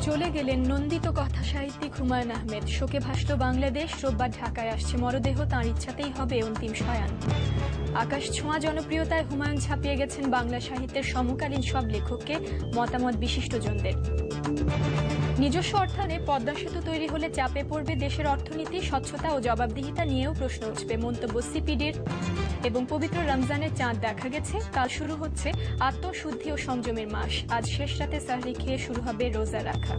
চলে গেলেন নন্দিত কথা সাহিত্যিক হুমায়ুন আহমেদ। শোকে ভাসল বাংলাদেশ। রোববার ঢাকায় আসছে মরদেহ, তাঁর ইচ্ছাতেই হবে অন্তিম শয়ান। আকাশ ছোঁয়া জনপ্রিয়তায় হুমায়ুন ছাপিয়ে গেছেন বাংলা সাহিত্যের সমকালীন সব লেখককে, মতামত বিশিষ্টজনদের। নিজস্ব অর্থায়নে পদ্মা সেতু তৈরি হলে চাপে পড়বে দেশের অর্থনীতি, স্বচ্ছতা ও জবাবদিহিতা নিয়েও প্রশ্ন উঠবে, মন্তব্য সিপিডির। এবং পবিত্র রমজানের চাঁদ দেখা গেছে। কাল শুরু হচ্ছে আত্মশুদ্ধি ও সংযমের মাস। আজ শেষ রাতে সাহরি খেয়ে শুরু হবে রোজা রাখা।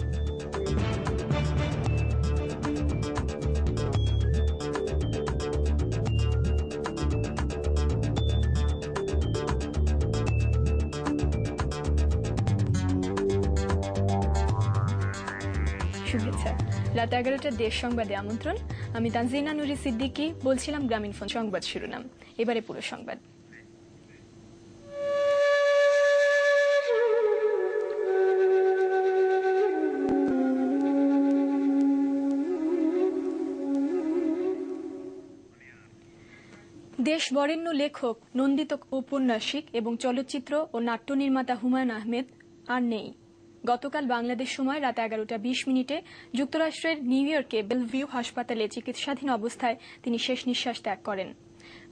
শুভেচ্ছা। রাত 11টার দেশ সংবাদে আমন্ত্রণ। আমি তানজিনা নুরি সিদ্দিকী বলছিলাম গ্রামীণ ফোন সংবাদ শিরোনাম। এবারে পুরো সংবাদ। দেশ বরেণ্য লেখক, নন্দিত ঔপন্যাসিক এবং চলচ্চিত্র ও নাট্য নির্মাতা হুমায়ুন আহমেদ আর নেই। গতকাল বাংলাদেশ সময় রাত 11টা 20 যুক্তরাষ্ট্রের নিউ ইয়র্কে বেলভিউ হাসপাতালে চিকিৎসাধীন অবস্থায় তিনি শেষ নিঃশ্বাস ত্যাগ করেন।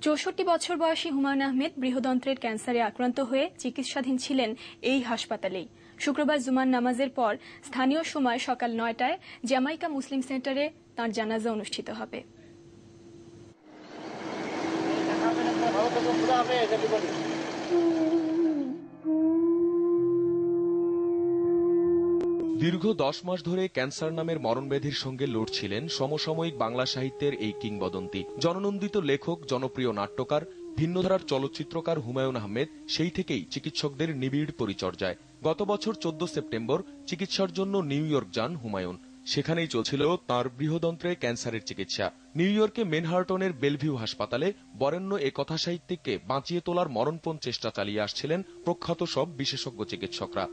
64 বছর বয়সী হুমায়ুন আহমেদ বৃহদন্ত্রের ক্যান্সারে আক্রান্ত হয়ে চিকিৎসাধীন ছিলেন এই হাসপাতালেই। শুক্রবার জুমার নামাজের পর স্থানীয় সময় সকাল 9টায় জ্যামাইকা মুসলিম সেন্টারে তাঁর জানাজা অনুষ্ঠিত হবে। দীর্ঘ 10 মাস ধরে ক্যান্সার নামের মরণব্যাধির সঙ্গে লড়ছিলেন সমসাময়িক বাংলা সাহিত্যের এই কিংবদন্তি। জননন্দিত লেখক, জনপ্রিয় নাট্যকার, ভিন্নধারার চলচ্চিত্রকার হুমায়ুন আহমেদ সেই থেকেই চিকিৎসকদের নিবিড় পরিচর্যায়। গত বছর 14 সেপ্টেম্বর চিকিৎসার জন্য নিউ ইয়র্ক যান হুমায়ুন। সেখানেই চলছিল তাঁর বৃহদন্ত্রে ক্যান্সারের চিকিৎসা। নিউ ইয়র্কে মেনহার্টনের বেলভিউ হাসপাতালে বরেণ্য এ কথা সাহিত্যিককে বাঁচিয়ে তোলার মরণপণ চেষ্টা চালিয়ে আসছিলেন প্রখ্যাত সব বিশেষজ্ঞ চিকিৎসকরা।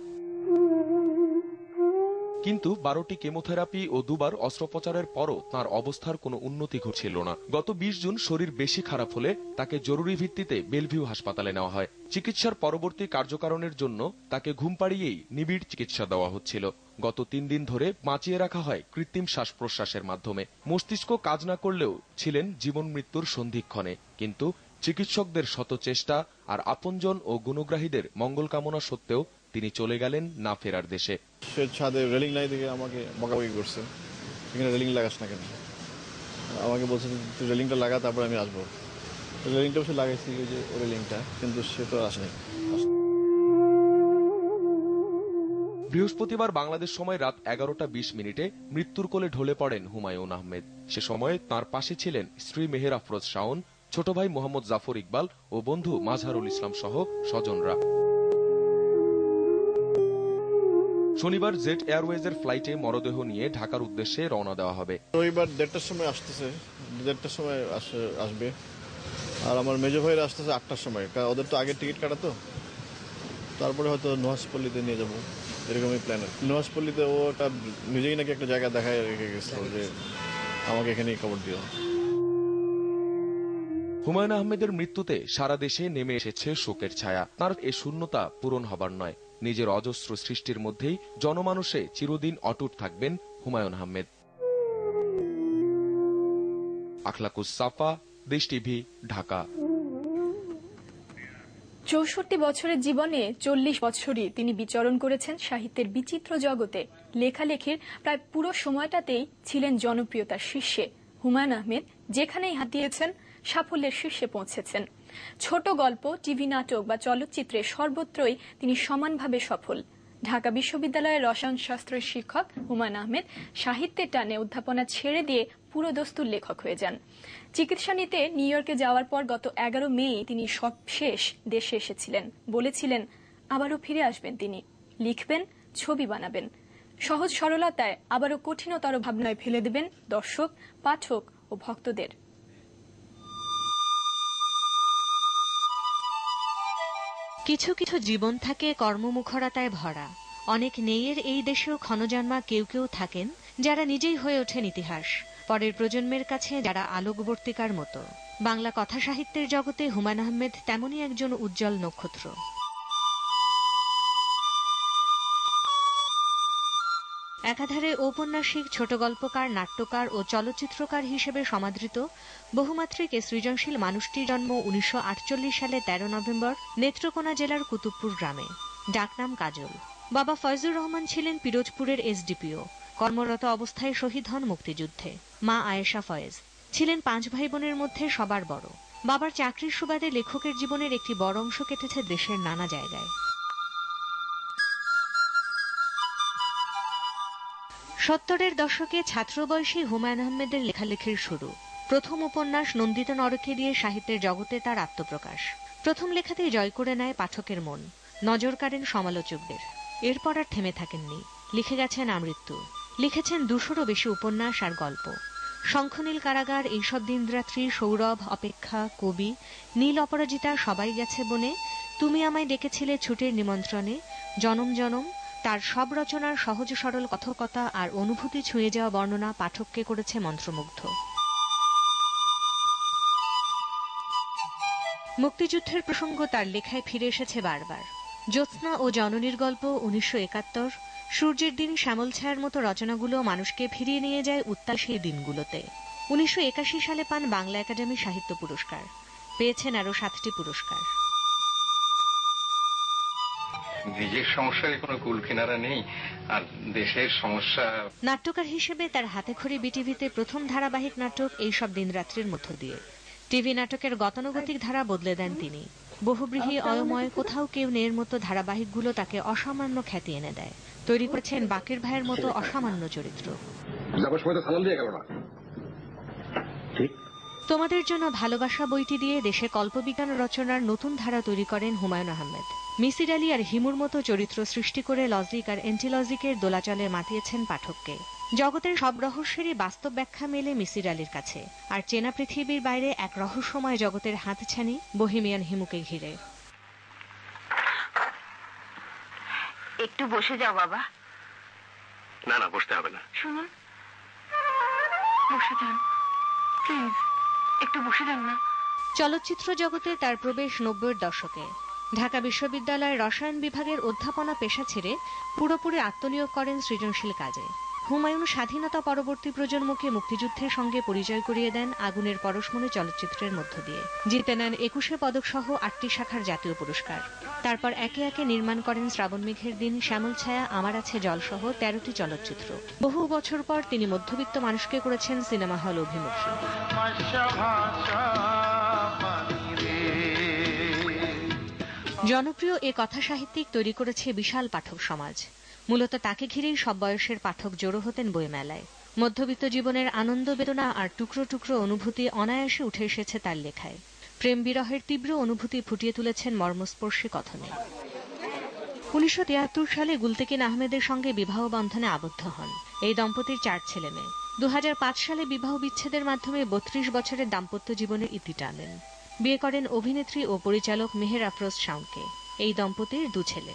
কিন্তু 12টি কেমোথেরাপি ও 2বার অস্ত্রোপচারের পরও তাঁর অবস্থার কোনো উন্নতি ঘটছিল না। গত 20 জুন শরীর বেশি খারাপ হলে তাকে জরুরি ভিত্তিতে বেলভিউ হাসপাতালে নেওয়া হয়। চিকিৎসার পরবর্তী কার্যকারণের জন্য তাকে ঘুম পাড়িয়েই নিবিড় চিকিৎসা দেওয়া হচ্ছিল। গত 3 দিন ধরে বাঁচিয়ে রাখা হয় কৃত্রিম শ্বাস প্রশ্বাসের মাধ্যমে। মস্তিষ্ক কাজ না করলেও ছিলেন জীবন মৃত্যুর সন্ধিক্ষণে। কিন্তু চিকিৎসকদের শত চেষ্টা আর আপনজন ও গুণগ্রাহীদের মঙ্গল কামনা সত্ত্বেও তিনি চলে গেলেন না ফেরার দেশে। সে ছাদে রেলিং নাই দেখে আমাকে বকাবকি করছে, এখানে রেলিং লাগাস না কেন। আমাকে বলছে তুই রেলিংটা লাগা, তারপর আমি আসবো। রেলিংটা অবশ্যই লাগাইছি, ওই যে রেলিংটা, কিন্তু সে তো আসেনি। বৃহস্পতিবার বাংলাদেশ সময় রাত 11টা 20 মৃত্যুর কোলে ঢলে পড়েন হুমায়ুন আহমেদ। সে সময় তাঁর পাশে ছিলেন স্ত্রী মেহের আফরোজ শাওন, ছোট ভাই মোহাম্মদ জাফর ইকবাল ও বন্ধু মাজহারুল ইসলাম সহ স্বজনরা। শনিবার জেট এয়ারওয়েজের ফ্লাইটে মরদেহ নিয়ে ঢাকার উদ্দেশ্যে রওনা দেওয়া হবে। রবিবার 1টার সময় আসতেছে, 1টার সময় আসবে। আর আমার মেজো ভাইরা আসতেছে 8টার সময়, ওদের তো আগে টিকিট কাটা, তো তারপরে হয়তো নুহাসপল্লিতে নিয়ে যাবো, এরকমই প্ল্যান। নুহাসপল্লিতে ওটা নিজেই নাকি একটা জায়গা দেখায় রেখে গেছিল যে আমাকে এখানেই কবর দিও। হুমায়ুন আহমেদের মৃত্যুতে সারা দেশে নেমে এসেছে শোকের ছায়া। তার এ শূন্যতা পূরণ হবার নয়, নিজের অজস্র সৃষ্টির মধ্যেই জনমানুষে চিরদিন অটুট থাকবেন হুমায়ুন আহমেদ। আখলাকুস সাফা, দেশ টিভি, ঢাকা। 64 বছরের জীবনে 40 বছরই তিনি বিচরণ করেছেন সাহিত্যের বিচিত্র জগতে। লেখালেখির প্রায় পুরো সময়টাতেই ছিলেন জনপ্রিয়তার শীর্ষে। হুমায়ুন আহমেদ যেখানেই হাত দিয়েছেন সাফল্যের শীর্ষে পৌঁছেছেন। ছোট গল্প, টিভি নাটক বা চলচ্চিত্রে সর্বত্রই তিনি সমানভাবে সফল। ঢাকা বিশ্ববিদ্যালয়ের রসায়ন শাস্ত্রের শিক্ষক হুমায়ুন আহমেদ সাহিত্যের টানে অধ্যাপনা ছেড়ে দিয়ে পুরোদস্তুর লেখক হয়ে যান। চিকিৎসা নিতে নিউ ইয়র্কে যাওয়ার পর গত 11 মে তিনি সবশেষ দেশে এসেছিলেন। বলেছিলেন আবারও ফিরে আসবেন তিনি, লিখবেন, ছবি বানাবেন। সহজ সরলতায় আবারও কঠিনতর ভাবনায় ফেলে দেবেন দর্শক, পাঠক ও ভক্তদের। কিছু কিছু জীবন থাকে কর্মমুখরতায় ভরা। অনেক নেইয়ের এই দেশেও ক্ষণজন্মা কেউ কেউ থাকেন যারা নিজেই হয়ে ওঠেন ইতিহাস, পরের প্রজন্মের কাছে যারা আলোকবর্তিকার মতো। বাংলা কথা সাহিত্যের জগতে হুমায়ুন আহমেদ তেমনই একজন উজ্জ্বল নক্ষত্র। একাধারে ঔপন্যাসিক, ছোট গল্পকার, নাট্যকার ও চলচ্চিত্রকার হিসেবে সমাদৃত বহুমাত্রিক এ সৃজনশীল মানুষটির জন্ম 1948 সালে 13 নভেম্বর নেত্রকোনা জেলার কুতুবপুর গ্রামে। ডাকনাম কাজল। বাবা ফয়জুর রহমান ছিলেন পিরোজপুরের এসডিপিও। কর্মরত অবস্থায় শহীদ হন মুক্তিযুদ্ধে। মা আয়েশা ফয়েজ ছিলেন 5 ভাই বোনের মধ্যে সবার বড়। বাবার চাকরির সুবাদে লেখকের জীবনের একটি বড় অংশ কেটেছে দেশের নানা জায়গায়। 70-এর দশকে ছাত্র বয়সী হুমায়ুন আহমেদের লেখালেখির শুরু। প্রথম উপন্যাস নন্দিত নরকে দিয়ে সাহিত্যের জগতে তার আত্মপ্রকাশ। প্রথম লেখাতেই জয় করে নেয় পাঠকের মন, নজর কাড়েন সমালোচকদের। এরপর আর থেমে থাকেননি। লিখে গেছেন আমৃত্যু। লিখেছেন 200-রও বেশি উপন্যাস আর গল্প। শঙ্খনীল কারাগার, এইসব দিনরাত্রি, সৌরভ, অপেক্ষা, কবি, নীল অপরাজিতা, সবাই গেছে বনে, তুমি আমায় ডেকেছিলে ছুটির নিমন্ত্রণে, জনম জনম, তার সব রচনার সহজ সরল কথকতা আর অনুভূতি ছুঁয়ে যাওয়া বর্ণনা পাঠককে করেছে মন্ত্রমুগ্ধ। মুক্তিযুদ্ধের প্রসঙ্গ তার লেখায় ফিরে এসেছে বারবার। জ্যোৎস্না ও জননীর গল্প, 1971, সূর্যের দিন, শ্যামল ছায়ার মতো রচনাগুলো মানুষকে ফিরিয়ে নিয়ে যায় উত্তাল সেই দিনগুলোতে। 1981 সালে পান বাংলা একাডেমি সাহিত্য পুরস্কার। পেয়েছেন আরো 7টি পুরস্কার। নিজের সমস্যার কোনো কুল কিনারা নেই, আর দেশের সমস্যা। নাট্যকার হিসেবে তার হাতেখড়ি বিটিভিতে প্রথম ধারাবাহিক নাটক এইসব দিনরাত্রির মধ্য দিয়ে। টিভি নাটকের গতানুগতিক ধারা বদলে দেন তিনি। বহুব্রীহি, অয়ময়, কোথাও কেউ নেই মতো ধারাবাহিকগুলো তাকে অসামান্য খ্যাতি এনে দেয়। তৈরি করেছেন বাকের ভাইয়ের মতো অসামান্য চরিত্র। তোমাদের জন্য ভালোবাসা বইটি দিয়ে দেশে কল্পবিজ্ঞান রচনার নতুন ধারা তৈরি করেন হুমায়ুন আহমেদ। মিসির আলী আর হিমুর মতো চরিত্র সৃষ্টি করে লজিক আর এন্টিলজিকের দোলাচলে মাতিয়েছেন পাঠককে। জগতের সব রহস্যেরই বাস্তব ব্যাখ্যা মেলে মিসির আলীর কাছে, আর চেনা পৃথিবীর বাইরে এক রহস্যময় জগতের হাতছানি বহিমিয়ান হিমুকে ঘিরে। একটু বসে যাও বাবা। না না, বসতে হবে না। শুনুন, বসে যান প্লিজ, একটু বসে যান না। চলচ্চিত্র জগতে তার প্রবেশ 90-এর দশকে। ঢাকা বিশ্ববিদ্যালয়ের রসায়ন বিভাগের অধ্যাপনা পেশা ছেড়ে পুরোপুরি আত্মনিয়োগ করেন সৃজনশীল কাজে। হুমায়ুন স্বাধীনতা পরবর্তী প্রজন্মকে মুক্তিযুদ্ধের সঙ্গে পরিচয় করিয়ে দেন আগুনের পরশমণি চলচ্চিত্রের মধ্য দিয়ে। জিতে নেন 21 পদক সহ 8টি শাখার জাতীয় পুরস্কার। তারপর একে একে নির্মাণ করেন শ্রাবণ মেঘের দিন, শ্যামল ছায়া, আমার আছে জল সহ 13টি চলচ্চিত্র। বহু বছর পর তিনি মধ্যবিত্ত মানুষকে করেছেন সিনেমা হল অভিমুখী। জনপ্রিয় এ কথা সাহিত্যিক তৈরি করেছে বিশাল পাঠক সমাজ। মূলত তাকে ঘিরেই সব বয়সের পাঠক জড়ো হতেন বইমেলায়। মধ্যবিত্ত জীবনের আনন্দ, বেদনা আর টুকরো টুকরো অনুভূতি অনায়াসে উঠে এসেছে তার লেখায়। প্রেম বিরহের তীব্র অনুভূতি ফুটিয়ে তুলেছেন মর্মস্পর্শী কথনে। 1973 সালে গুলতেকিন আহমেদের সঙ্গে বিবাহ বন্ধনে আবদ্ধ হন। এই দম্পতির 4 ছেলে মেয়ে। 2005 সালে বিবাহ বিচ্ছেদের মাধ্যমে 32 বছরের দাম্পত্য জীবনের ইতি টানেন। বিয়ে করেন অভিনেত্রী ও পরিচালক মেহের আফরোজ শাওনকে। এই দম্পতির 2 ছেলে।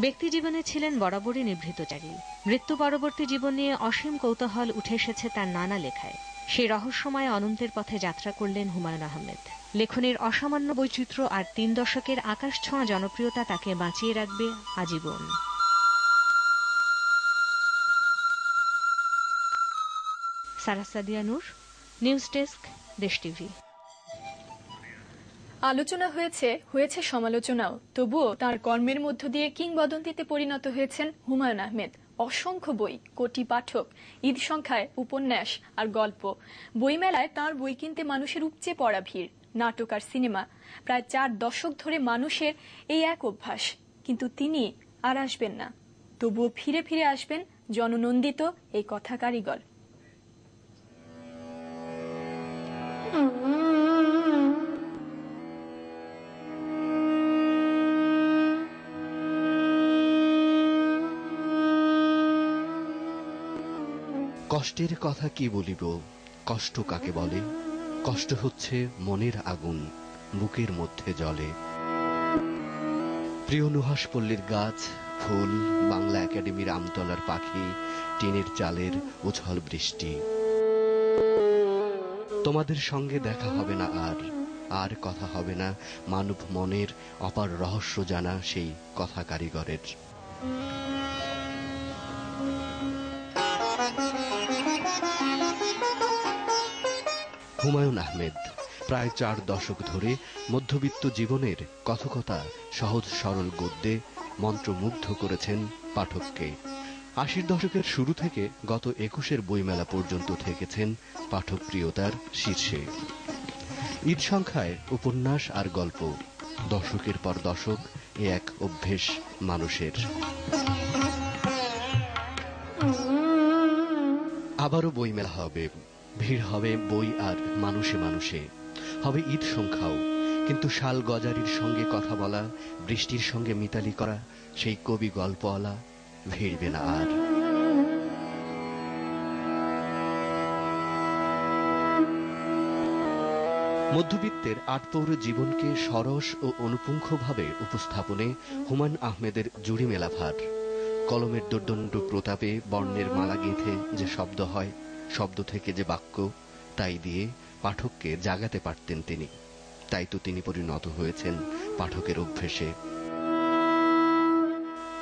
ব্যক্তি জীবনে ছিলেন বরাবরই নিভৃতচারী। মৃত্যু পরবর্তী জীবন নিয়ে অসীম কৌতূহল উঠে এসেছে তার নানা লেখায়। সেই রহস্যময় অনন্তের পথে যাত্রা করলেন হুমায়ুন আহমেদ। লেখনের অসামান্য বৈচিত্র্য আর 3 দশকের আকাশ ছোঁয়া জনপ্রিয়তা তাকে বাঁচিয়ে রাখবে আজীবন। সারা সাদিয়া নূর, নিউজ ডেস্ক, দেশ টিভি। আলোচনা হয়েছে সমালোচনাও, তবুও তার কর্মের মধ্য দিয়ে কিংবদন্তিতে পরিণত হয়েছেন হুমায়ুন আহমেদ। অসংখ্য বই, কোটি পাঠক, ঈদ সংখ্যায় উপন্যাস আর গল্প। বইমেলায় তার বই কিনতে মানুষের উপচে পড়া ভিড়। নাটক আর সিনেমা, প্রায় 4 দশক ধরে মানুষের এই এক অভ্যাস। কিন্তু তিনি আর আসবেন না। তবুও ফিরে ফিরে আসবেন জননন্দিত এই কথা কারিগর। কষ্টের কথা কি বলিব, কষ্ট কাকে বলে? কষ্ট হচ্ছে মনের আগুন বুকের মধ্যে জ্বলে। প্রিয় নুহাশপল্লীর গাছ, ফুল, বাংলা একাডেমির আমতলার পাখি, টিনের চালের উছল বৃষ্টি। তোমাদের সঙ্গে দেখা হবে না আর কথা হবে না মানব মনের অপার রহস্য জানা সেই কথা কারিগরের। হুমায়ুন আহমেদ প্রায় 4 দশক ধরে মধ্যবিত্ত জীবনের কথকতা সহজ সরল গদ্যে মন্ত্রমুগ্ধ করেছেন পাঠককে। 80 দশকের শুরু থেকে গত 21-এর বইমেলা পর্যন্ত থেকেছেন পাঠকপ্রিয়তার শীর্ষে। ঈদ সংখ্যায় উপন্যাস আর গল্প, দশকের পর দশক এ এক অভ্যেস মানুষের। আবারও বইমেলা হবে, ভিড় হবে বই আর মানুষে মানুষে, হবে ঈদ সংখ্যাও, কিন্তু শাল গজারির সঙ্গে কথা বলা, বৃষ্টির সঙ্গে মিতালি করা সেই কবি গল্পওয়ালা ভিড়বে না আর। মধ্যবিত্তের আটপৌর জীবনকে সরস ও অনুপুঙ্খভাবে উপস্থাপনে হুমায়ুন আহমেদের জুড়ি মেলা ভার। কলমের দোর্দণ্ড প্রতাপে বর্ণের মালা গেঁথে যে শব্দ হয়, শব্দ থেকে যে বাক্য, তাই দিয়ে পাঠককে জাগাতে পারতেন তিনি। তাই তো তিনি পরিণত হয়েছেন পাঠকের অভ্যেসে।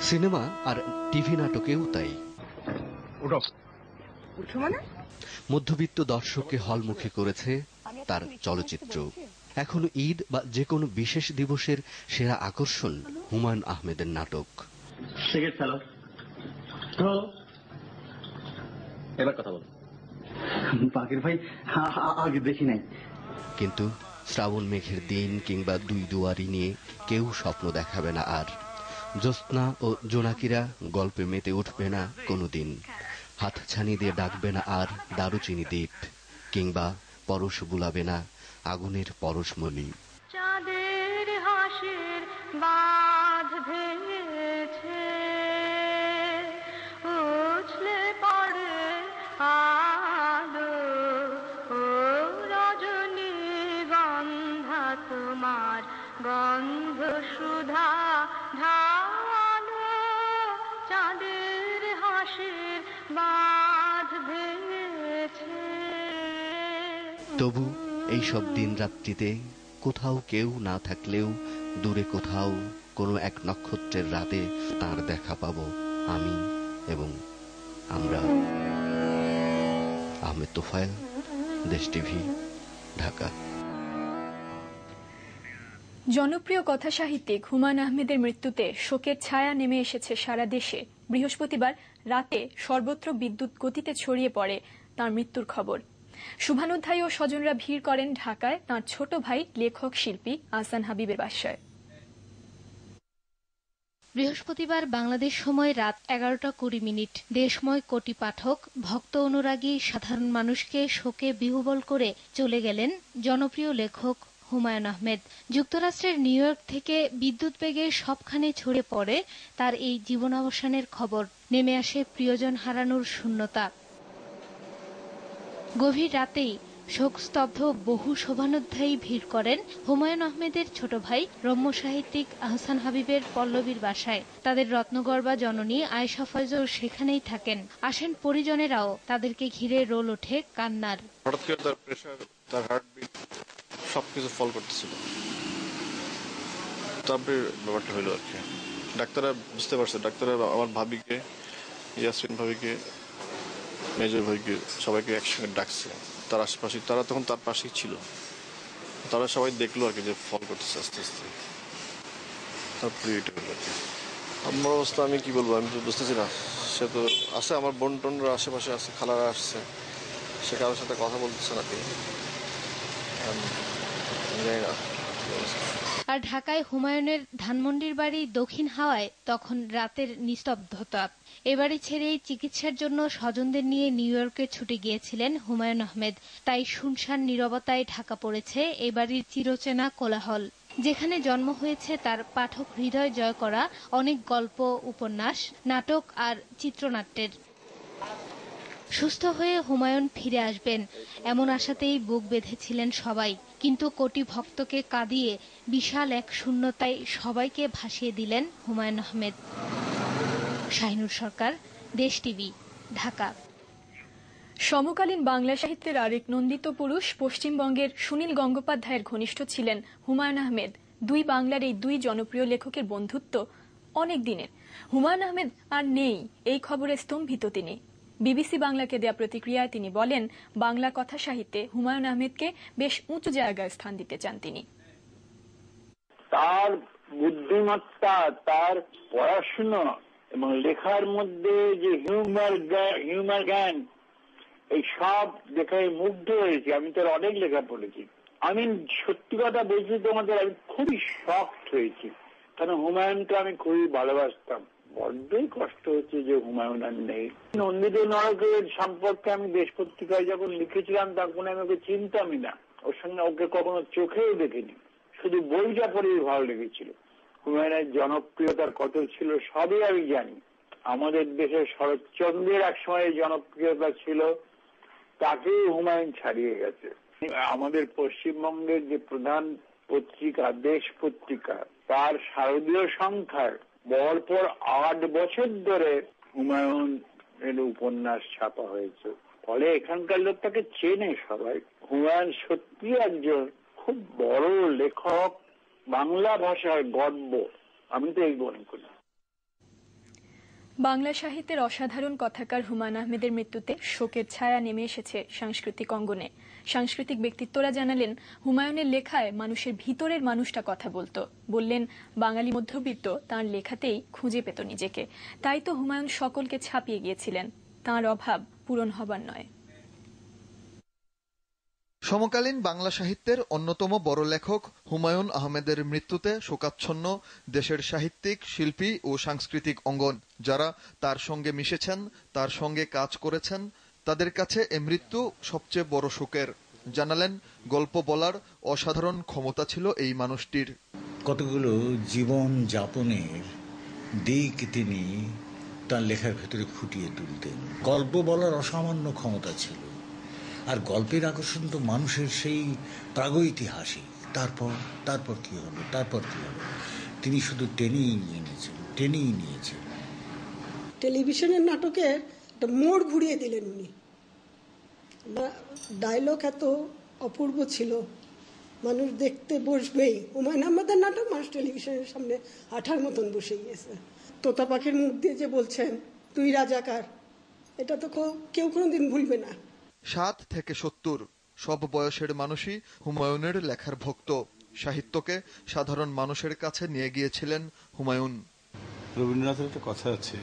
সিনেমা আর টিভি নাটকেও তাই। মধ্যবিত্ত দর্শককে হলমুখী করেছে তার চলচ্চিত্র। এখনো ঈদ বা যে কোনো বিশেষ দিবসের সেরা আকর্ষণ হুমায়ুন আহমেদের নাটক। এবার কথা বল। বাকির ভাই আগে দেখি নাই, কিন্তু শ্রাবণ মেঘের দিন কিংবা দুই দুয়ারি নিয়ে কেউ স্বপ্ন দেখাবে না আর। জ্যোৎস্না ও জোনাকিরা গল্পে মেতে উঠবে না কোনোদিন। হাতছানি দিয়ে ডাকবে না আর দারুচিনি দ্বীপ, কিংবা পরশ বুলাবে না আগুনের পরশমণি। চাঁদের হাসির বাঁধ ভেঙেছে, উছলে পড়ে আলো, ও রজনী গন্ধা তোমার গন্ধ সুধা ঢালো, চাঁদের হাসির বাঁধ ভেঙেছে। তবু এইসব দিন রাত্রিতে কোথাও কেউ না থাকলেও দূরে কোথাও কোনো এক নক্ষত্রের রাতে তার দেখা পাবো আমি এবং আমরা। আহমেদ তোফায়েল, দেশ টিভি, ঢাকা। জনপ্রিয় কথা সাহিত্যিক হুমায়ুন আহমেদের মৃত্যুতে শোকের ছায়া নেমে এসেছে সারা দেশে। বৃহস্পতিবার রাতে সর্বত্র বিদ্যুৎ গতিতে ছড়িয়ে পড়ে তার মৃত্যুর খবর। শুভানুধ্যায়ী ও স্বজনরা ভিড় করেন ঢাকায় তাঁর ছোট ভাই লেখক শিল্পী আহসান হাবিবের বাসায়। বৃহস্পতিবার বাংলাদেশ সময় রাত 11:20 দেশময় কোটি পাঠক, ভক্ত, অনুরাগী সাধারণ মানুষকে শোকে বিহ্বল করে চলে গেলেন জনপ্রিয় লেখক হুমায়ুন আহমেদ। যুক্তরাষ্ট্রের নিউ ইয়র্ক থেকে বিদ্যুৎ বেগে সবখানে ছড়িয়ে পড়ে তার এই জীবনাবসানের খবর। নেমে আসে প্রিয়জন হারানোর শূন্যতা। গভীর রাতেই শোকস্তব্ধ বহু শোভানুধ্যায়ী ভিড় করেন হুমায়ুন আহমেদের ছোট ভাই রম্য সাহিত্যিক আহসান হাবিবের পল্লবীর বাসায়। তাদের রত্নগর্বা জননী আয়েশা ফয়জল সেখানেই থাকেন। আসেন পরিজনেরাও, তাদেরকে ঘিরে রোল ওঠে কান্নার। হঠাৎ করে তার প্রেশার, তার হার্টবিট সবকিছু ফল করতেছিল। তারপরে ব্যাপারটা হইলো আর কি। ডাক্তাররা বুঝতে পারছে, ডাক্তাররা আমার ভাবিকে, ইয়াসমিন ভাবিকে, মেজর ভাইকে, সবাইকে একসঙ্গে ডাকছে। তার আশেপাশে, তারা তখন তার পাশেই ছিল। তারা সবাই দেখলো আর কি যে ফল করতেছে আস্তে আস্তে। তারপরে এটা হলো আর কি। আমার অবস্থা আমি কি বলবো, আমি তো বুঝতেছি না। সে তো আছে, আমার বোন টোনরা আশেপাশে আছে, খালারা আসছে, সে কারোর সাথে কথা বলতেছে না, জানি না। আর ঢাকায় হুমায়ুনের ধানমন্ডির বাড়ি দক্ষিণ হাওয়ায় তখন রাতের নিস্তব্ধতা। এবাড়ি ছেড়েই চিকিৎসার জন্য স্বজনদের নিয়ে নিউ ইয়র্কে ছুটে গিয়েছিলেন হুমায়ুন আহমেদ। তাই শুনশান নীরবতায় ঢাকা পড়েছে এ বাড়ির চিরচেনা কোলাহল, যেখানে জন্ম হয়েছে তার পাঠক হৃদয় জয় করা অনেক গল্প, উপন্যাস, নাটক আর চিত্রনাট্যের। সুস্থ হয়ে হুমায়ুন ফিরে আসবেন এমন আশাতেই বুক বেঁধেছিলেন সবাই, কিন্তু কোটি ভক্তকে কাঁদিয়ে বিশাল এক শূন্যতায় সবাইকে ভাসিয়ে দিলেন হুমায়ুন আহমেদ। শাহিনুর সরকার, দেশ টিভি, ঢাকা। সমকালীন বাংলা সাহিত্যের আরেক নন্দিত পুরুষ পশ্চিমবঙ্গের সুনীল গঙ্গোপাধ্যায়ের ঘনিষ্ঠ ছিলেন হুমায়ুন আহমেদ। দুই বাংলার এই দুই জনপ্রিয় লেখকের বন্ধুত্ব অনেক দিনের। হুমায়ুন আহমেদ আর নেই, এই খবরে স্তম্ভিত তিনি। বিবিসি বাংলাকে দেয়া প্রতিক্রিয়ায় তিনি বলেন, বাংলা কথা সাহিত্যে হুমায়ুন আহমেদকে বেশ উঁচু জায়গায় স্থান দিতে চান তিনি। তার বুদ্ধিমত্তা, তার পড়াশোনা এবং লেখার মধ্যে যে হিউমার জ্ঞান, এই সব দেখে মুগ্ধ হয়েছি। আমি তার অনেক লেখা পড়েছি। আমি সত্যি কথা বলছি তোমাদের, আমি খুবই শকড হয়েছি, কারণ হুমায়ুনকে আমি খুবই ভালোবাসতাম। বড্ডই কষ্ট হচ্ছে যে হুমায়ুন আর নেই। নন্দিত নরকের সম্পর্কে আমি দেশ পত্রিকায় যখন লিখেছিলাম তখন আমি ওকে চিনতামই না, ওর সঙ্গে ওকে কখনো চোখেও দেখিনি, শুধু বইটা পড়েই ভালো লেগেছিল। হুমায়ুনের জনপ্রিয়তার কত ছিল সবই আমি জানি। আমাদের দেশে শরৎচন্দ্রের একসময় জনপ্রিয়তা ছিল, তাকেই হুমায়ুন ছাড়িয়ে গেছে। আমাদের পশ্চিমবঙ্গের যে প্রধান পত্রিকা দেশ পত্রিকা, তার শারদীয় সংখ্যার পরপর 8 বছর ধরে হুমায়ুন এর উপন্যাস ছাপা হয়েছে। ফলে এখানকার লোক তাকে চেনে সবাই। হুমায়ুন সত্যি একজন খুব বড় লেখক, বাংলা ভাষার গর্ব, আমি তো এই মনে করি। বাংলা সাহিত্যের অসাধারণ কথাকার হুমায়ুন আহমেদের মৃত্যুতে শোকের ছায়া নেমে এসেছে সাংস্কৃতিক অঙ্গনে। সাংস্কৃতিক ব্যক্তিত্বরা জানালেন, হুমায়ুনের লেখায় মানুষের ভিতরের মানুষটা কথা বলতো। বললেন, বাঙালি মধ্যবিত্ত তাঁর লেখাতেই খুঁজে পেত নিজেকে। তাই তো হুমায়ুন সকলকে ছাপিয়ে গিয়েছিলেন। তাঁর অভাব পূরণ হবার নয়। সমকালীন বাংলা সাহিত্যের অন্যতম বড় লেখক হুমায়ুন আহমেদের মৃত্যুতে শোকাচ্ছন্ন দেশের সাহিত্যিক, শিল্পী ও সাংস্কৃতিক অঙ্গন। যারা তার সঙ্গে মিশেছেন, তার সঙ্গে কাজ করেছেন, তাদের কাছে এ মৃত্যু সবচেয়ে বড় শোকের। জানালেন, গল্প বলার অসাধারণ ক্ষমতা ছিল এই মানুষটির। কতগুলো জীবন যাপনের দিক তিনি তার লেখার ভেতরে ফুটিয়ে তুলতেন। গল্প বলার অসামান্য ক্ষমতা ছিল। আর গল্পের আকর্ষণ তো মানুষের সেই প্রাগৈতিহাসিক। তারপর কি হলো, তিনি শুধু টেনেই নিয়েছেন। টেলিভিশনের নাটকে একটা মোড় ঘুরিয়ে দিলেন উনি। ডায়লগ এত অপূর্ব ছিল, মানুষ দেখতে বসবেই। হুমায়ুন আহমেদের নাটক মানুষ টেলিভিশনের সামনে আঠার মতন বসে গিয়েছে। তোতা পাখির মুখ দিয়ে যে বলছেন, তুই রাজাকার, এটা তো কেউ কোনোদিন ভুলবে না। 7 থেকে 70 সব বয়সের মানুষই হুমায়ুনের লেখার ভক্ত। সাহিত্যকে সাধারণ মানুষের কাছে নিয়ে গিয়েছিলেন হুমায়ুন। রবীন্দ্রনাথের একটা কথা আছে,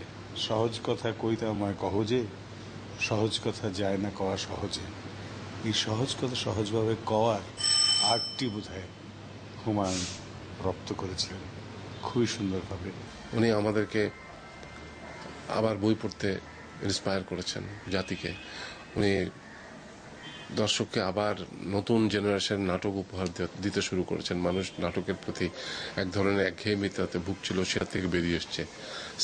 সহজ কথা কইতে আমায় কহজে, সহজ কথা যায় না কওয়া সহজে। এই সহজ কথা সহজভাবে কওয়ার আর্টটি বোধহয় হুমায়ুন রপ্ত করেছিলেন খুবই সুন্দরভাবে। উনি আমাদেরকে আবার বই পড়তে ইন্সপায়ার করেছেন জাতিকে। উনি দর্শককে আবার নতুন জেনারেশন নাটক উপহার দিতে শুরু করেছেন। মানুষ নাটকের প্রতি এক ধরনের একঘেয়েমিতাতে ভুগছিল, সেটা থেকে বেরিয়ে এসছে।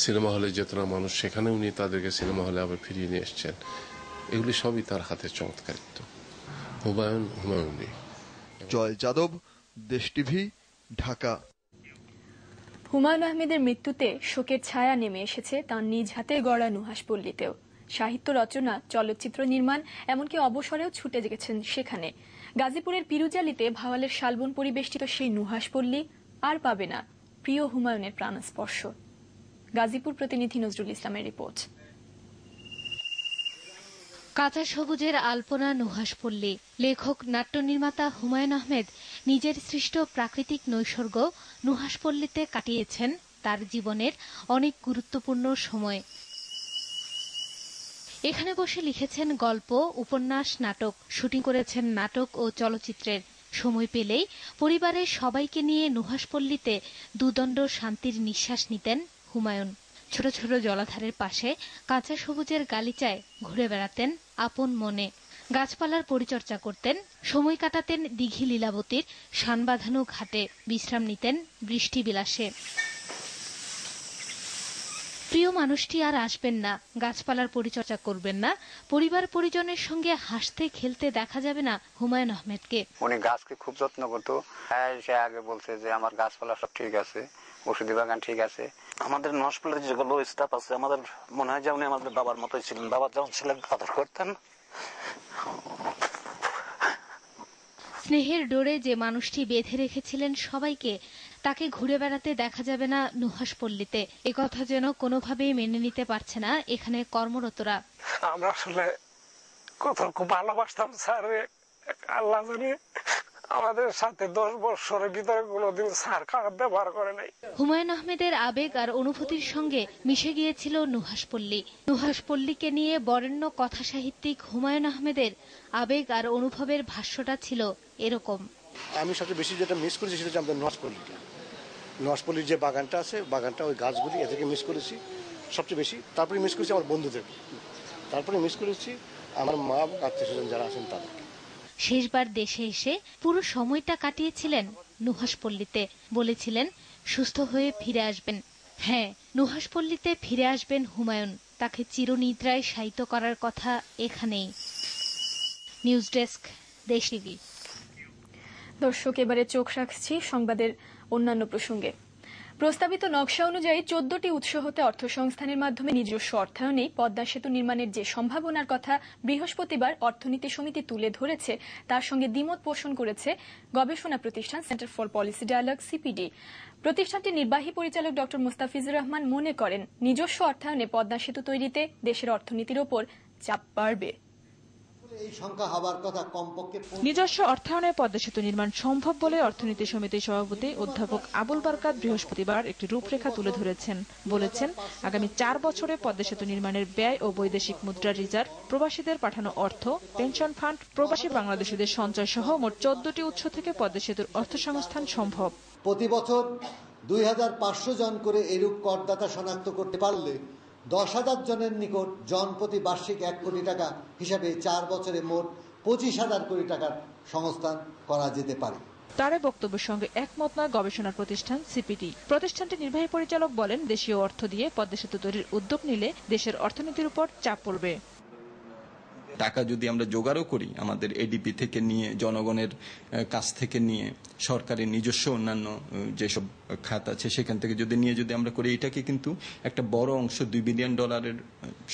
সিনেমা হলে যেত না মানুষ, সেখানে উনি তাদেরকে সিনেমা হলে আবার ফিরিয়ে নিয়ে এসছেন। এগুলি সবই তার হাতের চমৎকারিত্ব। হুমায়ুনই। জয় যাদব, দেশ টিভি, ঢাকা। হুমায়ুন আহমেদের মৃত্যুতে শোকের ছায়া নেমে এসেছে তাঁর নিজ হাতে গড়া নুহাসপল্লীতেও। সাহিত্য রচনা, চলচ্চিত্র নির্মাণ, এমনকি অবসরেও ছুটে গেছেন সেখানে। গাজীপুরের পিরুজালিতে ভাওয়ালের শালবন পরিবেষ্টিত সেই নুহাসপল্লী আর পাবে না প্রিয় হুমায়ুনের প্রাণস্পর্শ। গাজীপুর প্রতিনিধি নজরুল ইসলামের রিপোর্ট। কাঁচা সবুজের আলপনা নুহাসপল্লী। লেখক, নাট্য নির্মাতা হুমায়ুন আহমেদ নিজের সৃষ্ট প্রাকৃতিক নৈসর্গ নুহাসপল্লীতে কাটিয়েছেন তার জীবনের অনেক গুরুত্বপূর্ণ সময়। এখানে বসে লিখেছেন গল্প, উপন্যাস, নাটক, শুটিং করেছেন নাটক ও চলচ্চিত্রের। সময় পেলেই পরিবারের সবাইকে নিয়ে নুহাসপল্লীতে দুদণ্ড শান্তির নিঃশ্বাস নিতেন হুমায়ুন। ছোট ছোট জলাধারের পাশে কাঁচা সবুজের গালিচায় ঘুরে বেড়াতেন আপন মনে। গাছপালার পরিচর্যা করতেন, সময় কাটাতেন দিঘি লীলাবতীর শানবাঁধানো ঘাটে, বিশ্রাম নিতেন বৃষ্টি বিলাসে। প্রিয় মানুষটি আর আসবেন না, গাছপালার পরিচর্যা করবেন না, পরিবার পরিজনের সঙ্গে হাসতে খেলতে দেখা যাবে না হুমায়ুন আহমেদকে। উনি গাছকে খুব যত্ন করতো। সে আগে বলছে যে আমার গাছপালা সব ঠিক আছে, ওষুধি বাগান ঠিক আছে। আমাদের নুহাসপল্লীর যেগুলো স্টাফ আছে, আমাদের মনে হয় যে উনি আমাদের বাবার মতোই ছিলেন। বাবা যেমন ছিলেন আদর করতেন। স্নেহের ডোরে যে মানুষটি বেঁধে রেখেছিলেন সবাইকে, তাকে ঘুরে বেড়াতে দেখা যাবে না নুহাশপল্লীতে। একথা যেন কোনোভাবেই মেনে নিতে পারছে না এখানে কর্মরতরা। আমরা আসলে কত খুব ভালোবাসতাম স্যার, আল্লাহ জানে আমাদের সাথে 10 বছরের ভিতরে কোনোদিন স্যার খারাপ ব্যবহার করে নাই। হুমায়ুন আহমেদের আবেগ আর অনুভূতির সঙ্গে মিশে গিয়েছিল নুহাশপল্লী। নুহাশপল্লীকে নিয়ে বরেণ্য কথা সাহিত্যিক হুমায়ুন আহমেদের আবেগ আর অনুভবের ভাষ্যটা ছিল এরকম। আমি সবচেয়ে বেশি যেটা মিস করেছি সেটা হচ্ছে আমাদের নুহাশপল্লীকে। নুহাশপল্লীর যে বাগানটা আছে, বাগানটা, ওই গাছগুলি, এদেরকে মিস করেছি সবচেয়ে বেশি। তারপরে মিস করেছি আমার বন্ধুদের, তারপরে মিস করেছি আমার মা আত্মীয় স্বজন যারা আছেন তাদেরকে। শেষবার দেশে এসে পুরো সময়টা কাটিয়েছিলেন নুহাশপল্লীতে। বলেছিলেন সুস্থ হয়ে ফিরে আসবেন। হ্যাঁ, নুহাশপল্লীতে ফিরে আসবেন হুমায়ুন। তাকে চিরনিদ্রায় শায়িত করার কথা এখানেই। নিউজ ডেস্ক, দেশ টিভি। দর্শক, এবারে চোখ রাখছি সংবাদের অন্যান্য প্রসঙ্গে। প্রস্তাবিত নকশা অনুযায়ী 14টি উৎস হতে অর্থ সংস্থানের মাধ্যমে নিজস্ব অর্থায়নে পদ্মা সেতু নির্মাণের যে সম্ভাবনার কথা বৃহস্পতিবার অর্থনীতি সমিতি তুলে ধরেছে, তার সঙ্গে দ্বিমত পোষণ করেছে গবেষণা প্রতিষ্ঠান Centre for Policy Dialogue, CPD. প্রতিষ্ঠানটির নির্বাহী পরিচালক ডক্টর মুস্তাফিজুর রহমান মনে করেন, নিজস্ব অর্থায়নে পদ্মা সেতু তৈরিতে দেশের অর্থনীতির ওপর চাপ বাড়বে। নিজস্ব অর্থায়নে পদ্মা সেতু নির্মাণ সম্ভব বলে অর্থনীতি সমিতির সভাপতি অধ্যাপক আবুল বারকাত বৃহস্পতিবার একটি রূপরেখা তুলে ধরেছেন। বলেছেন, আগামী 4 বছরে পদ্মা সেতু নির্মাণের ব্যয় ও বৈদেশিক মুদ্রা রিজার্ভ, প্রবাসীদের পাঠানো অর্থ, পেনশন ফান্ড, প্রবাসী বাংলাদেশিদের সঞ্চয় সহ মোট 14টি উৎস থেকে পদ্মা সেতুর অর্থসংস্থান সম্ভব। প্রতি বছর 2500 জন করে এরূপ করদাতা শনাক্ত করতে পারলে 10,000 জনের নিকট জনপ্রতি বার্ষিক 1 কোটি টাকা হিসাবে 4 বছরে মোট 25,000 কোটি টাকার সংস্থান করা যেতে পারে। তার বক্তব্যের সঙ্গে একমত নয় গবেষণা প্রতিষ্ঠান সিপিডি। প্রতিষ্ঠানটির নির্বাহী পরিচালক বলেন, দেশীয় অর্থ দিয়ে পদ্মা সেতু তৈরির উদ্যোগ নিলে দেশের অর্থনীতির উপর চাপ পড়বে। টাকা যদি আমরা জোগাড়ও করি, আমাদের এডিপি থেকে নিয়ে, জনগণের কাছ থেকে নিয়ে, সরকারের নিজস্ব অন্যান্য যেসব খাত আছে সেখান থেকে যদি আমরা করি, এটাকে কিন্তু একটা বড় অংশ $2 বিলিয়ন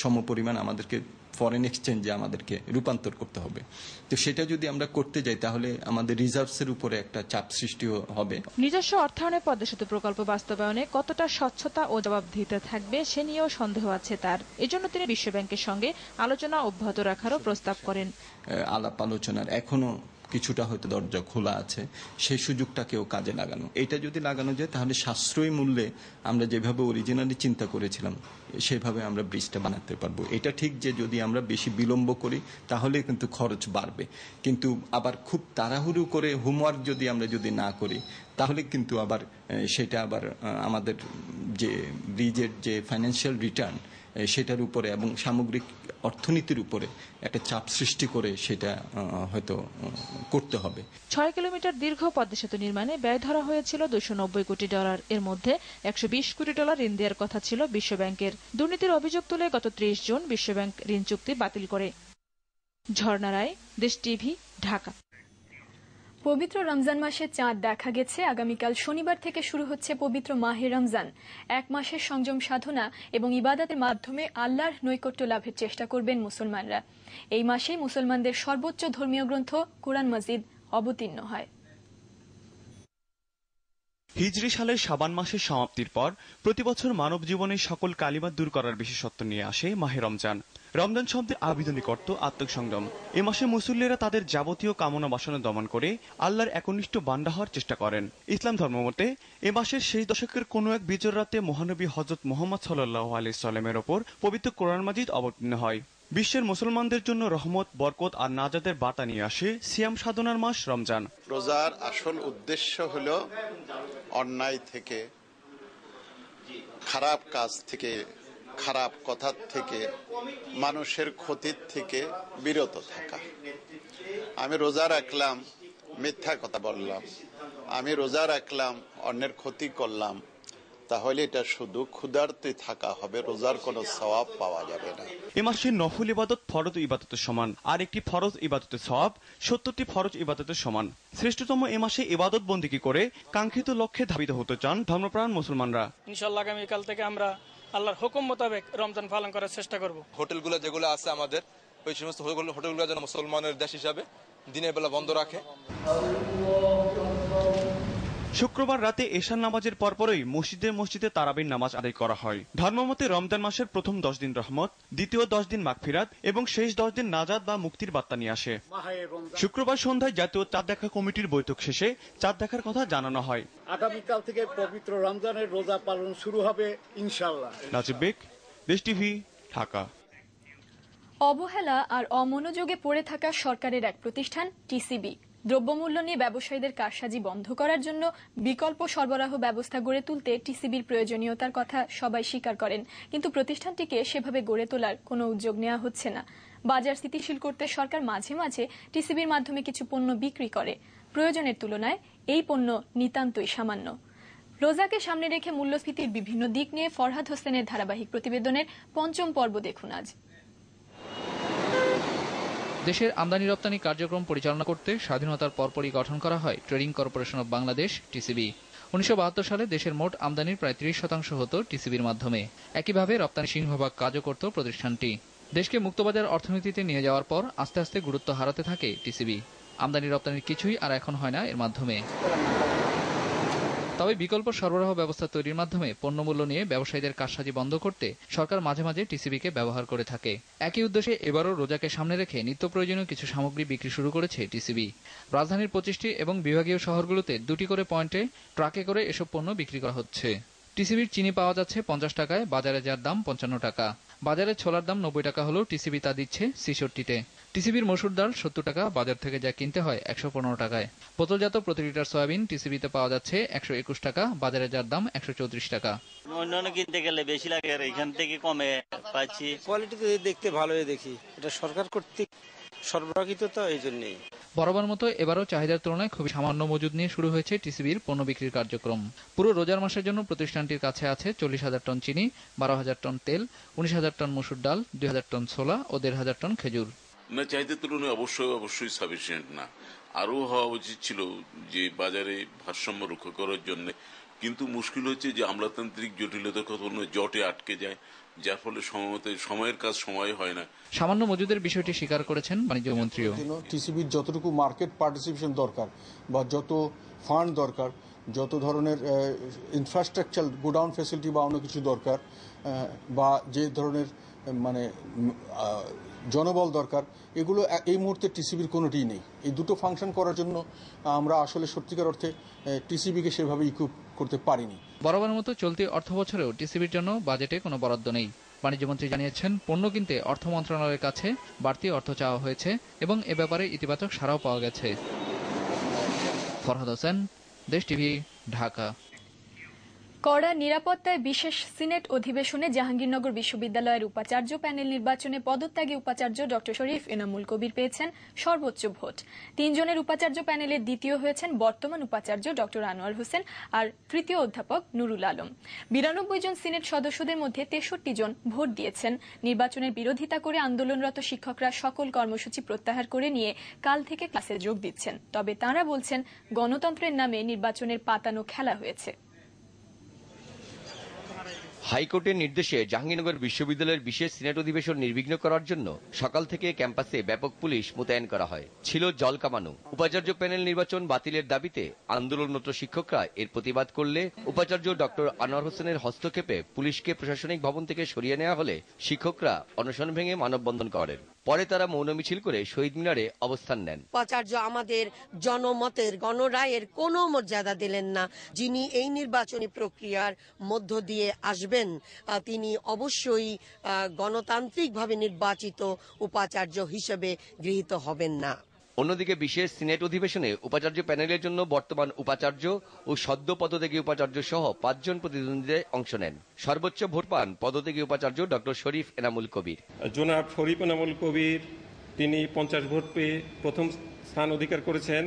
সমপরিমাণ আমাদেরকে ফরেন এক্সচেঞ্জে আমাদেরকে রূপান্তর করতে হবে। তো সেটা যদি আমরা করতে যাই তাহলে আমাদের রিজার্ভসের উপরে একটা চাপ সৃষ্টি হবে। নিজস্ব অর্থায়নে পদ্মা সেতু প্রকল্প বাস্তবায়নে কতটা স্বচ্ছতা ও জবাবদিহিতা থাকবে সে নিয়েও সন্দেহ আছে তার। এজন্য তিনি বিশ্বব্যাংকের সঙ্গে আলোচনা অব্যাহত রাখারও প্রস্তাব করেন। আলাপ আলোচনার এখনো কিছুটা হয়তো দরজা খোলা আছে, সেই সুযোগটাকেও কাজে লাগানো। এটা যদি লাগানো যায় তাহলে সাশ্রয়ী মূল্যে আমরা যেভাবে অরিজিনালি চিন্তা করেছিলাম সেভাবে আমরা ব্রিজটা বানাতে পারবো। এটা ঠিক যে যদি আমরা বেশি বিলম্ব করি তাহলে কিন্তু খরচ বাড়বে, কিন্তু আবার খুব তাড়াহুড়ো করে হোমওয়ার্ক আমরা যদি না করি তাহলে কিন্তু আবার সেটা আবার আমাদের যে ব্রিজের যে ফাইন্যান্সিয়াল রিটার্ন সেটার উপরে এবং সামগ্রিক অর্থনীতির উপরে একটা চাপ সৃষ্টি করে সেটা হয়তো করতে হবে। 6 কিলোমিটার দীর্ঘ পদ্মা সেতু নির্মাণে ব্যয় ধরা হয়েছিল $290 কোটি। এর মধ্যে $120 কোটি ঋণ দেওয়ার কথা ছিল বিশ্বব্যাংকের। দুর্নীতির অভিযোগ তুলে গত 30 জুন বিশ্বব্যাংক ঋণ চুক্তি বাতিল করে। ঝর্ণা রায়, দেশ টিভি, ঢাকা। পবিত্র রমজান মাসে চাঁদ দেখা গেছে। আগামীকাল শনিবার থেকে শুরু হচ্ছে পবিত্র মাহে রমজান। 1 মাসের সংযম সাধনা এবং ইবাদতের মাধ্যমে আল্লাহর নৈকট্য লাভের চেষ্টা করবেন মুসলমানরা। এই মাসেই মুসলমানদের সর্বোচ্চ ধর্মীয় গ্রন্থ কুরআন মাজিদ অবতীর্ণ হয়। হিজরি সালের শাবান মাসের সমাপ্তির পর প্রতিবছর মানব জীবনের সকল কালিমা দূর করার বিশেষত্ব নিয়ে আসে মাহে রমজান। রমজান শব্দের আবিধানিক অর্থ আত্মসংযম। এ মাসে মুসল্লিরা তাদের যাবতীয় কামনা বাসনা দমন করে আল্লাহর একনিষ্ঠ বান্দা হওয়ার চেষ্টা করেন। ইসলাম ধর্মমতে এ মাসের শেষ দশকের কোনো এক বিজর রাতে মহানবী হযরত মুহাম্মদ সাল্লাল্লাহু আলাইহি সাল্লামের ওপর পবিত্র কোরআন মাজিদ অবতীর্ণ হয়। বিশ্বের মুসলমানদের জন্য রহমত, বরকত আর নাজাতের বার্তা নিয়ে আসে সিয়াম সাধনার মাস রমজান। রোজার আসল উদ্দেশ্য হলো অন্যায় থেকে, খারাপ কাজ থেকে, খারাপ কথা থেকে, মানুষের ক্ষতির থেকে বিরত থাকা। আমি রোজা রাখলাম, মিথ্যা কথা বললাম, আমি রোজা রাখলাম, অন্যের ক্ষতি করলাম, তাহলে এটা শুধু ক্ষুধার্তে থাকা হবে, রোজার কোনো সওয়াব পাওয়া যাবে না। এ মাসে নফল ইবাদত ফরজ ইবাদতের সমান, আর একটি ফরজ ইবাদতের সওয়াব 70টি ফরজ ইবাদতের সমান। শ্রেষ্ঠতম এ মাসে ইবাদত বন্দেগী করে কাঙ্ক্ষিত লক্ষ্যে ধাবিত হতে চান ধর্মপ্রাণ মুসলমানরা। ইনশাআল্লাহ আগামীকাল থেকে আমরা আল্লাহর হুকুম মোতাবেক রমজান পালন করার চেষ্টা করব। হোটেলগুলো যেগুলো আছে আমাদের, ওই সমস্ত হোটেলগুলো যেন মুসলমানের দেশ হিসাবে দিনের বেলা বন্ধ রাখে। শুক্রবার রাতে এশার নামাজের পরপরই মসজিদে তারাবির নামাজ আদায় করা হয়। ধর্মমতে রমজান মাসের প্রথম 10 দিন রহমত, দ্বিতীয় 10 দিন মাগফিরাত এবং শেষ 10 দিন নাজাত বা মুক্তির বার্তা নিয়ে আসে। শুক্রবার সন্ধ্যায় জাতীয় চাঁদ দেখা কমিটির বৈঠক শেষে চাঁদ দেখার কথা জানানো হয়। আগামীকাল থেকে পবিত্র রমজানের রোজা পালন শুরু হবে ইনশাআল্লাহ। নাজিব বেগ, দেশ টিভি, ঢাকা। অবহেলা আর অমনোযোগে পড়ে থাকা সরকারের এক প্রতিষ্ঠান টিসিবি দ্রব্যমূল্য নিয়ে ব্যবসায়ীদের কারসাজি বন্ধ করার জন্য বিকল্প সরবরাহ ব্যবস্থা গড়ে তুলতে টিসিবির প্রয়োজনীয়তার কথা সবাই স্বীকার করেন, কিন্তু প্রতিষ্ঠানটিকে সেভাবে গড়ে তোলার কোনো উদ্যোগ নেওয়া হচ্ছে না। বাজার স্থিতিশীল করতে সরকার মাঝে মাঝে টিসিবির মাধ্যমে কিছু পণ্য বিক্রি করে, প্রয়োজনের তুলনায় এই পণ্য নিতান্তই সামান্য। রোজাকে সামনে রেখে মূল্যস্ফীতির বিভিন্ন দিক নিয়ে ফরহাদ হোসেনের ধারাবাহিক প্রতিবেদনের ৫ম পর্ব দেখুন আজ। দেশের আমদানি রপ্তানি কার্যক্রম পরিচালনা করতে স্বাধীনতার পরপরই গঠন করা হয় trading corporation of Bangladesh TCB. ১৯৭২ সালে দেশের মোট আমদানির প্রায় ৩০% হতো টিসিবির মাধ্যমে। একইভাবে রপ্তানি সিংহভাগ কাজও করত প্রতিষ্ঠানটি। দেশকে মুক্তবাজার অর্থনীতিতে নিয়ে যাওয়ার পর আস্তে আস্তে গুরুত্ব হারাতে থাকে টিসিবি। আমদানি রপ্তানির কিছুই আর এখন হয় না এর মাধ্যমে। তবে বিকল্প সরবরাহ ব্যবস্থা তৈরির মাধ্যমে পণ্যমূল্য নিয়ে ব্যবসায়ীদের কারসাজি বন্ধ করতে সরকার মাঝে মাঝে টিসিবিকে ব্যবহার করে থাকে। একই উদ্দেশ্যে এবারও রোজাকে সামনে রেখে নিত্য প্রয়োজনীয় কিছু সামগ্রী বিক্রি শুরু করেছে টিসিবি। রাজধানীর 25টি এবং বিভাগীয় শহরগুলোতে 2টি করে পয়েন্টে ট্রাকে করে এসব পণ্য বিক্রি করা হচ্ছে। টিসিবির চিনি পাওয়া যাচ্ছে 50 টাকায়, বাজারে যার দাম 55 টাকা। বাজারে ছোলার দাম 90 টাকা হলেও টিসিবি তা দিচ্ছে 66-তে। টিসিবির মসুর ডাল 70 টাকা, বাজার থেকে যা কিনতে হয় 115 টাকায়। বোতলজাত প্রতি লিটার সয়াবিন টিসিবিতে পাওয়া যাচ্ছে 121 টাকা, বাজারে যার দাম 134 টাকা। অন্যান্য কিনতে গেলে বেশি লাগে, আর এখান থেকে কমে পাচ্ছি। কোয়ালিটি তো দেখতে ভালোই দেখি, এটা সরকার কর্তৃক সরবরাহিত তো এই জন্যই। বরাবর মতো এবারও চাহিদার তুলনায় খুবই সামান্য মজুদ নিয়ে শুরু হয়েছে টিসিবির পণ্য বিক্রির কার্যক্রম। পুরো রোজার মাসের জন্য প্রতিষ্ঠানটির কাছে আছে 40,000 টন চিনি, 12,000 টন তেল, 19,000 টন মসুর ডাল, 2,000 টন ছোলা ও 1,500 টন খেজুর। না, চাহিদার তুলনায় অবশ্যই সাফিসিয়েন্ট না। আরও হওয়া উচিত ছিল যে বাজারে ভারসাম্য রক্ষা করার জন্য, কিন্তু মুশকিল হচ্ছে যে আমলাতান্ত্রিক জটিলতার কারণে জটে আটকে যায়, যার ফলে সময়ের কাজ সময় হয় না। সামান্য মজুদের বিষয়টি স্বীকার করেছেন বাণিজ্য মন্ত্রীও। টিসিবির যতটুকু মার্কেট পার্টিসিপেশন দরকার বা যত ফান্ড দরকার, যত ধরনের ইনফ্রাস্ট্রাকচার, গোডাউন ফ্যাসিলিটি বা অন্য কিছু দরকার, বা যে ধরনের মানে জনবল দরকার, এগুলো এই মুহূর্তে টিসিবির কোনোটিই নেই। এই দুটো ফাংশন করার জন্য আমরা আসলে সত্যিকার অর্থে টিসিবিকে সেভাবে ইকুইপ করতে পারিনি। বরাবর মতো চলতি অর্থ বছরেও টিসিবির জন্য বাজেটে কোনো বরাদ্দ নেই। বাণিজ্যমন্ত্রী জানিয়েছেন, পণ্য কিনতে অর্থ মন্ত্রণালয়ের কাছে বাড়তি অর্থ চাওয়া হয়েছে এবং এ ব্যাপারে ইতিবাচক সাড়াও পাওয়া গেছে। ফরহাদ হোসেন, দেশ টিভি, ঢাকা। কড়া নিরাপত্তায় বিশেষ সিনেট অধিবেশনে জাহাঙ্গীরনগর বিশ্ববিদ্যালয়ের উপাচার্য প্যানেল নির্বাচনে পদত্যাগী উপাচার্য ডক্টর শরীফ এনামুল কবির পেয়েছেন সর্বোচ্চ ভোট। 3 জনের উপাচার্য প্যানেলের দ্বিতীয় হয়েছেন বর্তমান উপাচার্য ডক্টর আনোয়ার হোসেন আর তৃতীয় অধ্যাপক নুরুল আলম। 92 জন সিনেট সদস্যদের মধ্যে 63 জন ভোট দিয়েছেন। নির্বাচনের বিরোধিতা করে আন্দোলনরত শিক্ষকরা সকল কর্মসূচি প্রত্যাহার করে নিয়ে কাল থেকে ক্লাসে যোগ দিচ্ছেন। তবে তাঁরা বলছেন, গণতন্ত্রের নামে নির্বাচনের পাতানো খেলা হয়েছে। হাইকোর্টের নির্দেশে জাহাঙ্গীরনগর বিশ্ববিদ্যালয়ের বিশেষ সিনেট অধিবেশন নির্বিঘ্ন করার জন্য সকাল থেকে ক্যাম্পাসে ব্যাপক পুলিশ মোতায়েন করা হয়। ছিল জল কামানো। উপাচার্য প্যানেল নির্বাচন বাতিলের দাবিতে আন্দোলনরত শিক্ষকরা এর প্রতিবাদ করলে উপাচার্য ডক্টর আনোয়ার হোসেনের হস্তক্ষেপে পুলিশকে প্রশাসনিক ভবন থেকে সরিয়ে নেওয়া হলে শিক্ষকরা অনশন ভেঙে মানববন্ধন করেন। পরে তারা মৌন মিছিল করে শহীদ মিনারে অবস্থান নেন। উপাচার্য আমাদের জনমতের, গণরায়ের কোনো মর্যাদা দিলেন না। যিনি এই নির্বাচনী প্রক্রিয়ার মধ্য দিয়ে আসবেন তিনি অবশ্যই গণতান্ত্রিকভাবে নির্বাচিত উপাচার্য হিসেবে গৃহীত হবেন না। অন্যদিকে বিশেষ সিনেট অধিবেশনে উপাচার্য প্যানেলের জন্য বর্তমান উপাচার্য ও সদ্য পদত্যাগী উপাচার্য সহ 5 জন প্রতিদ্বন্দ্বীদের অংশ নেন। সর্বোচ্চ ভোট পান পদত্যাগী উপাচার্য ডক্টর শরীফ এনামুল কবির। জনাব শরীফ এনামুল কবির তিনি 50 ভোট পেয়ে প্রথম স্থান অধিকার করেছেন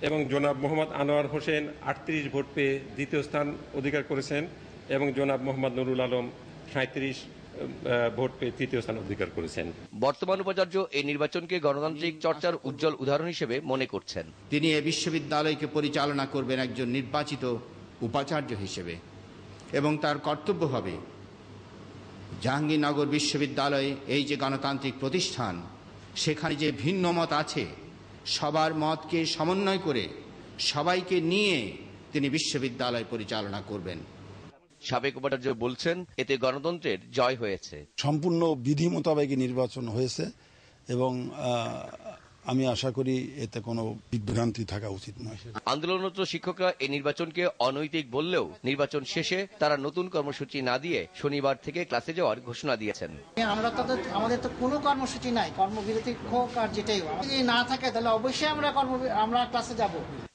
এবং জনাব মোহাম্মদ আনোয়ার হোসেন 38 ভোট পেয়ে দ্বিতীয় স্থান অধিকার করেছেন এবং জনাব মোহাম্মদ নুরুল আলম 37 ভোট পেয়ে তৃতীয় স্থান অধিকার করেছেন। বর্তমান উপাচার্য এই নির্বাচনকে গণতান্ত্রিক চর্চার উজ্জ্বল উদাহরণ হিসেবে মনে করছেন। তিনি এই বিশ্ববিদ্যালয়কে পরিচালনা করবেন একজন নির্বাচিত উপাচার্য হিসেবে এবং তার কর্তব্য হবে জাহাঙ্গীরনগর বিশ্ববিদ্যালয়ে এই যে গণতান্ত্রিক প্রতিষ্ঠান, সেখানে যে ভিন্ন মত আছে সবার মতকে সমন্বয় করে সবাইকে নিয়ে তিনি বিশ্ববিদ্যালয় পরিচালনা করবেন। সাবেক উপাচার্য বলছেন, এতে গণতন্ত্রের জয় হয়েছে। সম্পূর্ণ বিধি মোতাবেক নির্বাচন হয়েছে এবং আমি আশা করি এতে কোনো বিভ্রান্তি থাকা উচিত নয়। আন্দোলনরত শিক্ষকরা এই নির্বাচনকে অনৈতিক বললেও নির্বাচন শেষে তারা নতুন কর্মসূচি না দিয়ে শনিবার থেকে ক্লাসে যাওয়ার ঘোষণা দিয়েছেন। আমাদের তো কোনো কর্মসূচি নাই, কর্মবিরতি হোক আর যেটাই হোক, যদি না থাকে তাহলে অবশ্যই আমরা ক্লাসে যাব।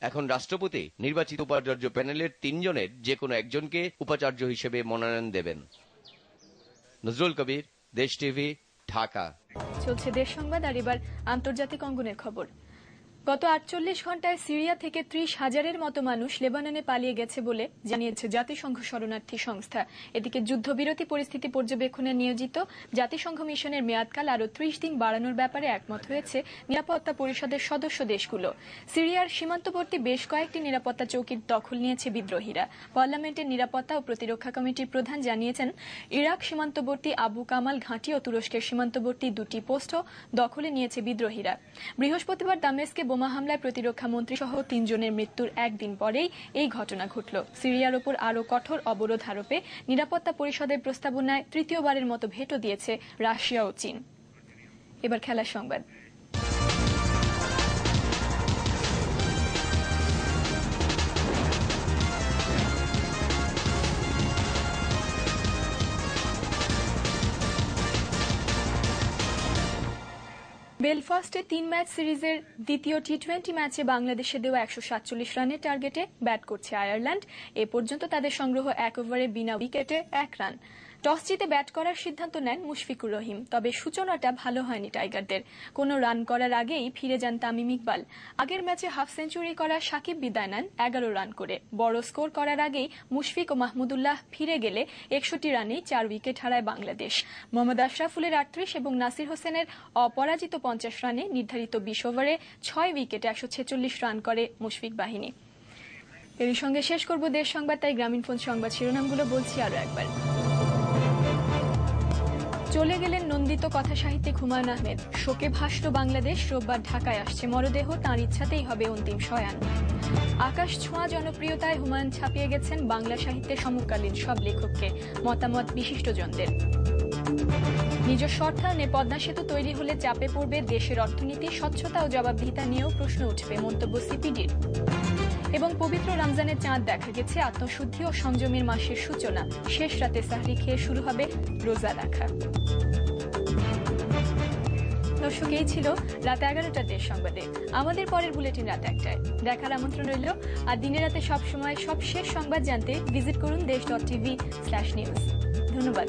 এখন রাষ্ট্রপতি নির্বাচিত উপাচার্য প্যানেলের 3 জনের যে কোনো একজনকে উপাচার্য হিসেবে মনোনয়ন দেবেন। নজরুল কবির, দেশ টিভি, ঢাকা। চলছে দেশ সংবাদ, আর এবার আন্তর্জাতিক অঙ্গনের খবর। গত 48 ঘন্টায় সিরিয়া থেকে 30,000-এর মতো মানুষ লেবাননে পালিয়ে গেছে বলে জানিয়েছে জাতিসংঘ শরণার্থী সংস্থা। এদিকে যুদ্ধবিরতি পরিস্থিতি পর্যবেক্ষণে নিয়োজিত জাতিসংঘ মিশনের মেয়াদকাল আরও 30 দিন বাড়ানোর ব্যাপারে একমত হয়েছে নিরাপত্তা পরিষদের সদস্য দেশগুলো। সিরিয়ার সীমান্তবর্তী বেশ কয়েকটি নিরাপত্তা চৌকির দখল নিয়েছে বিদ্রোহীরা। পার্লামেন্টের নিরাপত্তা ও প্রতিরক্ষা কমিটির প্রধান জানিয়েছেন, ইরাক সীমান্তবর্তী আবু কামাল ঘাঁটি ও তুরস্কের সীমান্তবর্তী 2টি পোস্টও দখলে নিয়েছে বিদ্রোহীরা। বৃহস্পতিবার দামেস্কে বোমা হামলায় প্রতিরক্ষা মন্ত্রী সহ 3 জনের মৃত্যুর একদিন পরেই এই ঘটনা ঘটল। সিরিয়ার ওপর আরও কঠোর অবরোধ আরোপে নিরাপত্তা পরিষদের প্রস্তাবনায় তৃতীয়বারের মতো ভেটো দিয়েছে রাশিয়া ও চীন। এবার খেলার সংবাদ। বেলফাস্টে 3 ম্যাচ সিরিজের দ্বিতীয় টি20 ম্যাচে বাংলাদেশে দেওয়া 147 রানের টার্গেটে ব্যাট করছে আয়ারল্যান্ড। এ পর্যন্ত তাদের সংগ্রহ 1 ওভারে বিনা উইকেটে 1 রান। টস জিতে ব্যাট করার সিদ্ধান্ত নেন মুশফিকুর রহিম, তবে সূচনাটা ভালো হয়নি টাইগারদের। কোনো রান করার আগেই ফিরে যান তামিম ইকবাল। আগের ম্যাচে হাফ সেঞ্চুরি করা সাকিব বিদায় নেন 11 রান করে। বড় স্কোর করার আগেই মুশফিক ও মাহমুদুল্লাহ ফিরে গেলে 61 রানেই 4 উইকেট হারায় বাংলাদেশ। মোহাম্মদ আশরাফুলের 38 এবং নাসির হোসেনের অপরাজিত 50 রানে নির্ধারিত 20 ওভারে 6 উইকেটে 146 রান করে মুশফিক বাহিনী। এর সঙ্গে শেষ করব দেশ সংবাদ, তাই গ্রামীণফোন সংবাদ শিরোনামগুলো বলছি আরো একবার। চলে গেলেন নন্দিত কথা সাহিত্যিক হুমায়ুন আহমেদ। শোকে ভাসল বাংলাদেশ। রোববার ঢাকায় আসছে মরদেহ, তাঁর ইচ্ছাতেই হবে অন্তিম শয়ান। আকাশ ছোঁয়া জনপ্রিয়তায় হুমায়ুন ছাপিয়ে গেছেন বাংলা সাহিত্যের সমকালীন সব লেখককে, মতামত বিশিষ্টজনদের। নিজস্ব অর্থায়নে পদ্মা সেতু তৈরি হলে চাপে পড়বে দেশের অর্থনীতি, স্বচ্ছতা ও জবাবদিহিতা নিয়েও প্রশ্ন উঠবে, মন্তব্য সিপিডির। এবং পবিত্র রমজানের চাঁদ দেখা গেছে, আত্মশুদ্ধি ও সংযমের মাসের সূচনা। শেষ রাতে সাহরি খেয়ে শুরু হবে রোজা রাখা। দর্শক, এই ছিল রাত 11টার দেশ সংবাদে। আমাদের পরের বুলেটিন রাত 1টায় দেখার আমন্ত্রণ রইল। আর দিনে রাতে সবসময় সব শেষ সংবাদ জানতে ভিজিট করুন desh.tv/news। ধন্যবাদ।